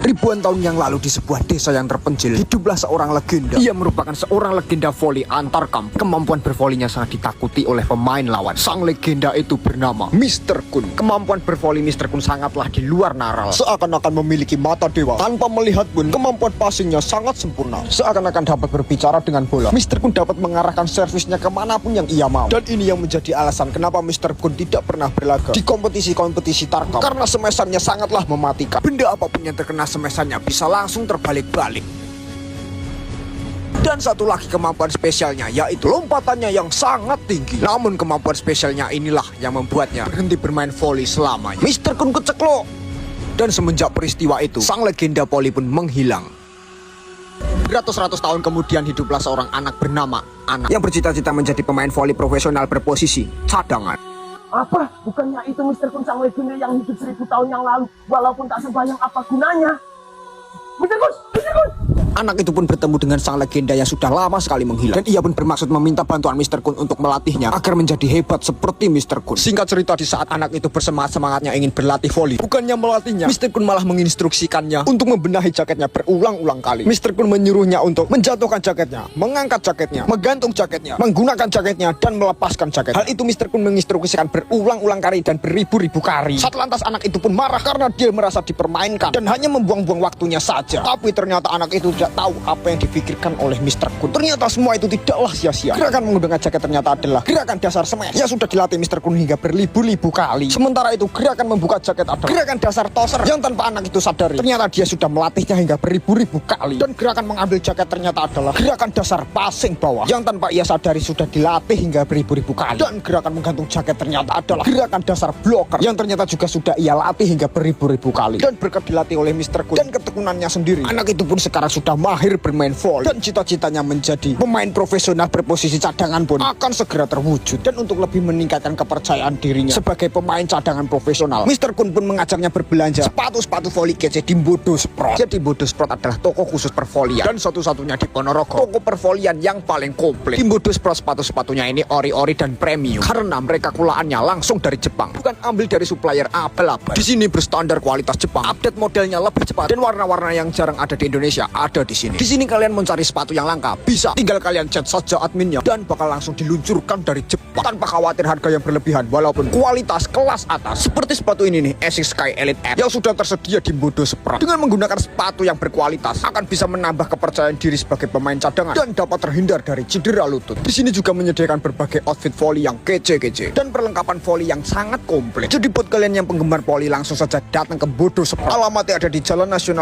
Ribuan tahun yang lalu di sebuah desa yang terpencil, hiduplah seorang legenda. Ia merupakan seorang legenda voli antar kampung. Kemampuan bervolinya sangat ditakuti oleh pemain lawan. Sang legenda itu bernama Mr. Kun. Kemampuan bervoli Mr. Kun sangatlah di luar naral. Seakan-akan memiliki mata dewa. Tanpa melihat pun, kemampuan passingnya sangat sempurna. Seakan-akan dapat berbicara dengan bola. Mr. Kun dapat mengarahkan servisnya kemanapun yang ia mau. Dan ini yang menjadi alasan kenapa Mr. Kun tidak pernah berlaga di kompetisi-kompetisi tarkam. Karena semesannya sangatlah mematikan. Benda apapun yang terkena semesannya bisa langsung terbalik-balik. Dan satu lagi kemampuan spesialnya, yaitu lompatannya yang sangat tinggi. Namun kemampuan spesialnya inilah yang membuatnya berhenti bermain voli selamanya. Mr. Kun keceklok. Dan semenjak peristiwa itu, sang legenda voli pun menghilang. Beratus-ratus tahun kemudian hiduplah seorang anak bernama Anak yang bercita-cita menjadi pemain voli profesional berposisi cadangan. Apa? Bukannya itu Mr. Kun sang legenda yang hidup 1000 tahun yang lalu, walaupun tak sembahyang apa gunanya? Mr. Kun! Mr. Kun! Anak itu pun bertemu dengan sang legenda yang sudah lama sekali menghilang. Dan ia pun bermaksud meminta bantuan Mr. Kun untuk melatihnya agar menjadi hebat seperti Mr. Kun. Singkat cerita, di saat anak itu bersemangat-semangatnya ingin berlatih voli, bukannya melatihnya, Mr. Kun malah menginstruksikannya untuk membenahi jaketnya berulang-ulang kali. Mr. Kun menyuruhnya untuk menjatuhkan jaketnya, mengangkat jaketnya, menggantung jaketnya, menggunakan jaketnya, dan melepaskan jaket. Hal itu Mr. Kun menginstruksikan berulang-ulang kali dan beribu-ribu kali. Saat lantas anak itu pun marah karena dia merasa dipermainkan dan hanya membuang-buang waktunya saja. Tapi ternyata anak itu tidak tahu apa yang dipikirkan oleh Mr. Kun. Ternyata semua itu tidaklah sia-sia. Gerakan menggunakan jaket ternyata adalah gerakan dasar smash yang sudah dilatih Mr. Kun hingga berlibu-libu kali. Sementara itu gerakan membuka jaket adalah gerakan dasar toser yang tanpa anak itu sadari, ternyata dia sudah melatihnya hingga beribu-ribu kali. Dan gerakan mengambil jaket ternyata adalah gerakan dasar passing bawah yang tanpa ia sadari sudah dilatih hingga beribu-ribu kali. Dan gerakan menggantung jaket ternyata adalah gerakan dasar blocker yang ternyata juga sudah ia latih hingga beribu-ribu kali. Dan berkat dilatih oleh Mr. Kun dan ketekunannya sendiri, anak itu pun sekarang sudah mahir bermain voli. Dan cita-citanya menjadi pemain profesional berposisi cadangan pun akan segera terwujud. Dan untuk lebih meningkatkan kepercayaan dirinya sebagai pemain cadangan profesional, Mr. Kun pun mengajaknya berbelanja sepatu-sepatu voli kece di Bodo Sprot. Jadi Bodo Sprot adalah toko khusus pervolian dan satu-satunya di Ponorogo toko pervolian yang paling komplit. Di Bodo Sprot sepatu-sepatunya ini ori-ori dan premium karena mereka kulaannya langsung dari Jepang, bukan ambil dari supplier abal-abal. Di sini berstandar kualitas Jepang, update modelnya lebih cepat, dan warna-warna yang jarang ada di Indonesia ada di sini. Di sini kalian mencari sepatu yang langka bisa, tinggal kalian chat saja adminnya dan bakal langsung diluncurkan dari Jepang tanpa khawatir harga yang berlebihan walaupun kualitas kelas atas. Seperti sepatu ini nih, Asics Sky Elite F yang sudah tersedia di Bodo Sprot. Dengan menggunakan sepatu yang berkualitas akan bisa menambah kepercayaan diri sebagai pemain cadangan dan dapat terhindar dari cedera lutut. Di sini juga menyediakan berbagai outfit voli yang kece-kece dan perlengkapan voli yang sangat komplit. Jadi buat kalian yang penggemar voli langsung saja datang ke Bodo Sprot. Alamatnya ada di Jalan Nasional